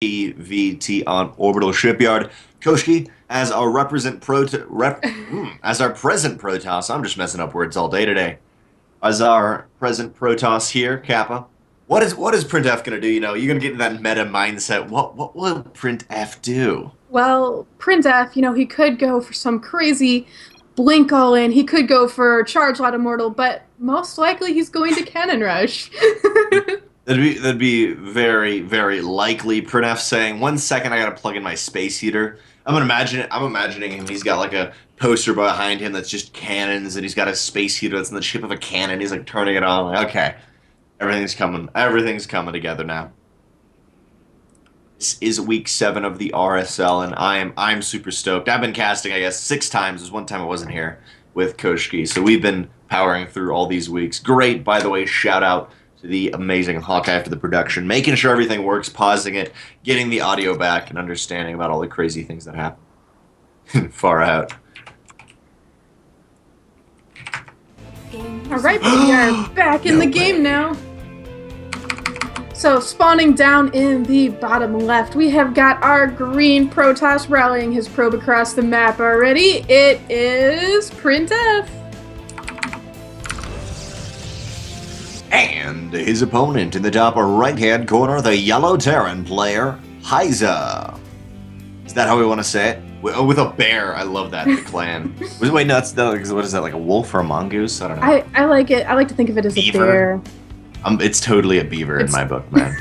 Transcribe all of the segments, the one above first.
PVT on Orbital Shipyard. Koshkii, as our as our present Protoss, I'm just messing up words all day today. As our present Protoss here, Kappa. What is Printf gonna do? You're gonna get in that meta mindset. What will Printf do? Well, Printf, he could go for some crazy blink all in. He could go for charge lot immortal, but most likely he's going to cannon rush. That'd be very, very likely. Printf saying, "1 second, I gotta plug in my space heater." I'm imagining him. He's got like a poster behind him that's just cannons, and he's got a space heater that's in the shape of a cannon. He's like turning it on. Like, okay, everything's coming. Everything's coming together now. This is week 7 of the RSL, and I'm super stoked. I've been casting, I guess, 6 times. There's one time I wasn't here with Koshkii, so we've been powering through all these weeks. Great, by the way. Shout out to the amazing Hawkeye for the production, making sure everything works, pausing it, getting the audio back, and understanding about all the crazy things that happen. Far out. All right, we are back in the game now. So, spawning down in the bottom left, we have got our green Protoss rallying his probe across the map already. It is Printf. And his opponent in the top right-hand corner, the yellow Terran player, Hiza. Is that how we want to say it? With a bear. I love that, the clan. Wait, no, what is that, like a wolf or a mongoose? I don't know. I like it. I like to think of it as Beaver? a bear. It's totally a beaver in my book, man.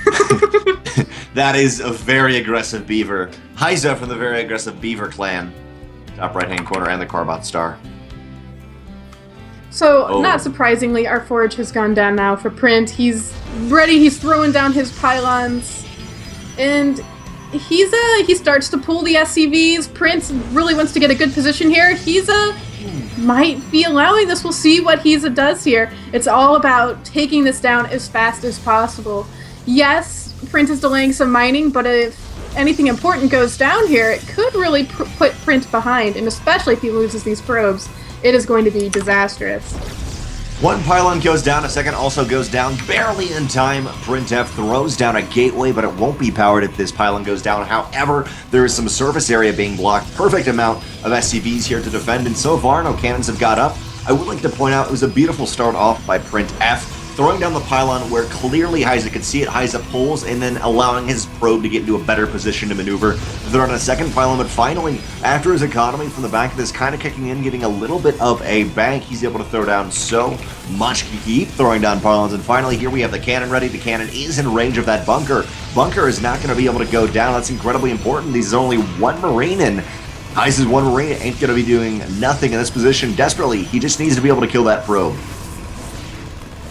That is a very aggressive beaver. Hiza from the very aggressive beaver clan. Top right-hand corner and the Carbot star. So, not surprisingly, our forge has gone down now for Print. He's ready, he's throwing down his pylons, and he starts to pull the SCVs. Print really wants to get a good position here. Hiza might be allowing this. We'll see what Hiza does here. It's all about taking this down as fast as possible. Yes, Print is delaying some mining, but if anything important goes down here, it could really put Print behind, and especially if he loses these probes. It is going to be disastrous. One pylon goes down, a second also goes down, barely in time. Printf throws down a gateway, but it won't be powered if this pylon goes down. However, there is some surface area being blocked. Perfect amount of SCVs here to defend, and so far no cannons have got up. I would like to point out it was a beautiful start off by Printf, throwing down the pylon where clearly Hiza could see it. Hiza pulls and then allowing his probe to get into a better position to maneuver. Throw on a second pylon, but finally, after his economy from the back of this kind of kicking in, getting a little bit of a bank, he's able to throw down so much. Keep throwing down pylons, and finally here we have the cannon ready. The cannon is in range of that bunker. Bunker is not going to be able to go down. That's incredibly important. There's only one Marine, and Hiza's one Marine ain't going to be doing nothing in this position desperately. He just needs to be able to kill that probe.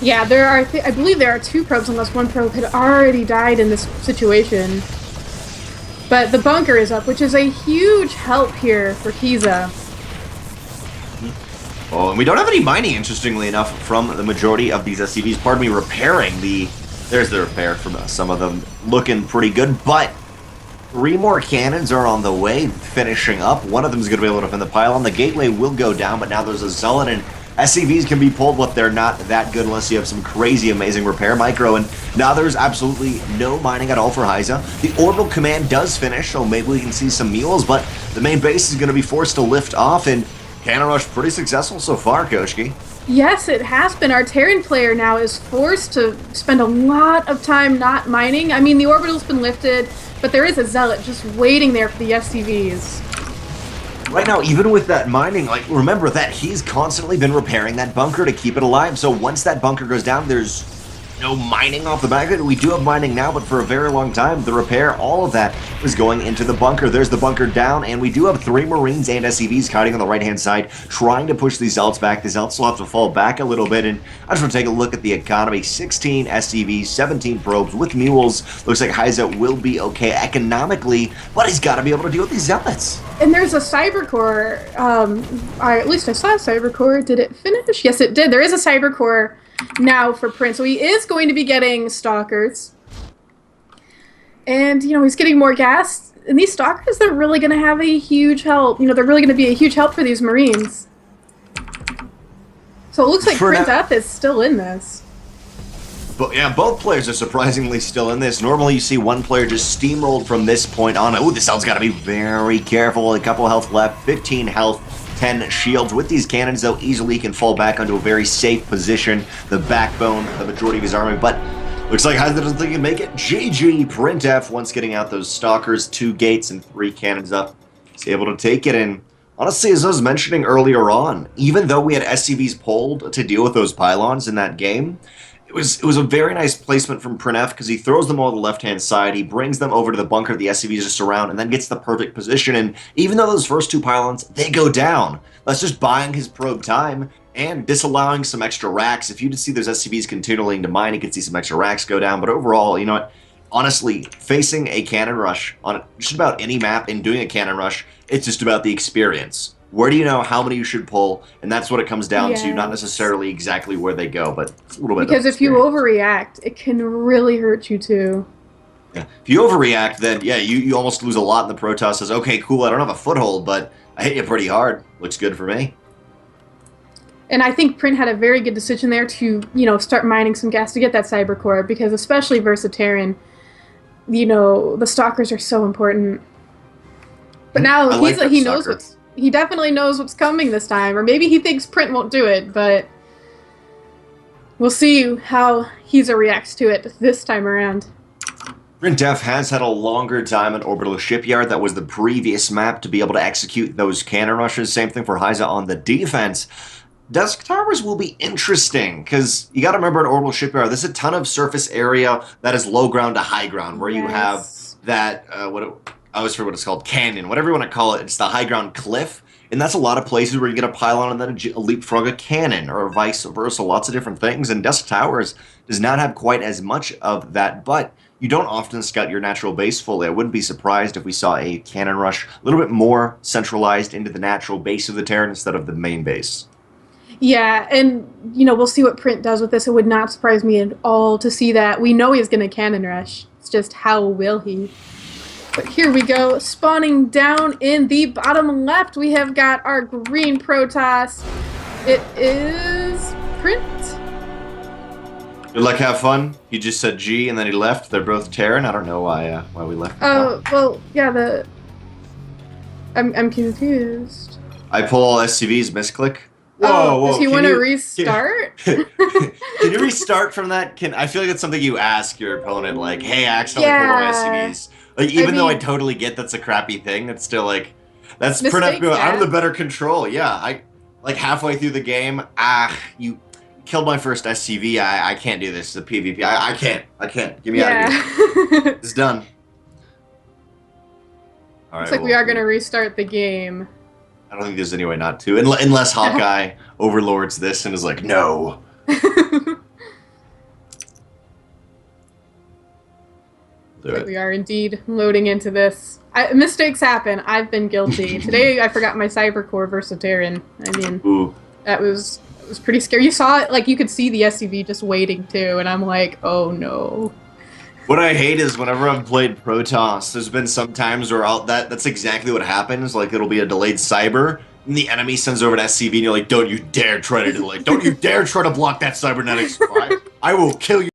Yeah, I believe there are 2 probes unless one probe had already died in this situation. But the bunker is up, which is a huge help here for Hiza. Oh, and we don't have any mining, interestingly enough, from the majority of these SCVs. Pardon me, repairing the... There's the repair from some of them. Looking pretty good, but 3 more cannons are on the way, finishing up. One of them is going to be able to defend the pylon. The gateway will go down, but now there's a Zealot, and SCVs can be pulled, but they're not that good unless you have some crazy, amazing repair micro, and now there's absolutely no mining at all for Hiza. The orbital command does finish, so maybe we can see some mules, but the main base is going to be forced to lift off, and cannon rush pretty successful so far, Koshkii. Yes, it has been. Our Terran player now is forced to spend a lot of time not mining. I mean, the orbital's been lifted, but there is a Zealot just waiting there for the SCVs. Right now, even with that mining, remember that he's constantly been repairing that bunker to keep it alive, so once that bunker goes down, there's no mining off the back of it. We do have mining now, but for a very long time, the repair, all of that was going into the bunker. There's the bunker down, and we do have 3 Marines and SCVs hiding on the right-hand side, trying to push these Zealots back. The Zealots will have to fall back a little bit, and I just want to take a look at the economy. 16 SCVs, 17 probes with mules. Looks like Hiza will be okay economically, but he's got to be able to deal with these Zealots. And there's a cyber core. At least I saw a cyber core. Did it finish? Yes, it did. There is a cyber core now for Print, so he is going to be getting stalkers. And, he's getting more gas. And these stalkers, they're really going to have a huge help. They're really going to be a huge help for these Marines. So it looks like Printf is still in this. But yeah, both players are surprisingly still in this. Normally you see one player just steamrolled from this point on. Oh, this Elf's got to be very careful. A couple health left, 15 health, 10 shields. With these cannons, though, easily can fall back onto a very safe position. The backbone, the majority of his army, but looks like Hiza doesn't think he can make it. GG, Printf, once getting out those stalkers, 2 gates and 3 cannons up. He's able to take it in. Honestly, as I was mentioning earlier on, even though we had SCVs pulled to deal with those pylons in that game, it was a very nice placement from Printf because he throws them all to the left-hand side, he brings them over to the bunker the SCVs just surround, and then gets the perfect position. And even though those first 2 pylons, they go down, that's just buying his probe time and disallowing some extra racks. If you did see those SCVs continuing to mine, you could see some extra racks go down. But overall, you know what? Honestly, facing a cannon rush on just about any map and doing a cannon rush, it's just about the experience. Where do you know how many you should pull? And that's what it comes down to, not necessarily exactly where they go, but it's a little bit. Because if you overreact, it can really hurt you too. Yeah. If you overreact, then yeah, you almost lose a lot. And the Protoss says, okay, cool, I don't have a foothold, but I hit you pretty hard. Looks good for me. And I think Print had a very good decision there to, you know, start mining some gas to get that cyber core, because especially versus Terran, you know, the stalkers are so important. But now he definitely knows what's coming this time, or maybe he thinks Print won't do it, but we'll see how Hiza reacts to it this time around. Printf has had a longer time in Orbital Shipyard. That was the previous map to be able to execute those cannon rushes. Same thing for Hiza on the defense. Dusk Towers will be interesting, because you got to remember in Orbital Shipyard, there's a ton of surface area that is low ground to high ground, where you have that, I always forget what it's called, canyon, whatever you want to call it. It's the high ground cliff, and that's a lot of places where you get a pylon and then a leapfrog a cannon, or vice versa, lots of different things. And Dusk Towers does not have quite as much of that, but you don't often scout your natural base fully. I wouldn't be surprised if we saw a cannon rush a little bit more centralized into the natural base of the Terran instead of the main base. Yeah, and, you know, we'll see what Print does with this. It would not surprise me at all to see that. We know he's going to cannon rush. It's just how will he? But here we go, spawning down in the bottom left, we have got our green Protoss. It is Print. Good luck, have fun. He just said G and then he left. They're both Terran. I don't know why we left. Oh, well, yeah, I'm confused. I pull all SCVs, misclick. Whoa. Does he want to restart? Can you restart from that? I feel like it's something you ask your opponent, like, hey, I accidentally pulled all my SCVs. Like, even though I totally get that's a crappy thing, it's still like, that's Printf going, I'm the better control. Yeah, I, like, halfway through the game, you killed my first SCV. I can't do this. It's a PvP. I can't. Get me out of here. It's done. All right, looks like we are going to restart the game. I don't think there's any way not to, unless Hawkeye overlords this and is like, no. We are indeed loading into this. Mistakes happen. I've been guilty. Today I forgot my cyber core versus Terran. I mean, that was pretty scary. You saw it, like, you could see the SCV just waiting too, and I'm like, oh no. What I hate is whenever I've played Protoss, there's been some times where that's exactly what happens. Like, it'll be a delayed cyber, and the enemy sends over an SCV, and you're like, don't you dare try to block that cybernetics. I will kill you.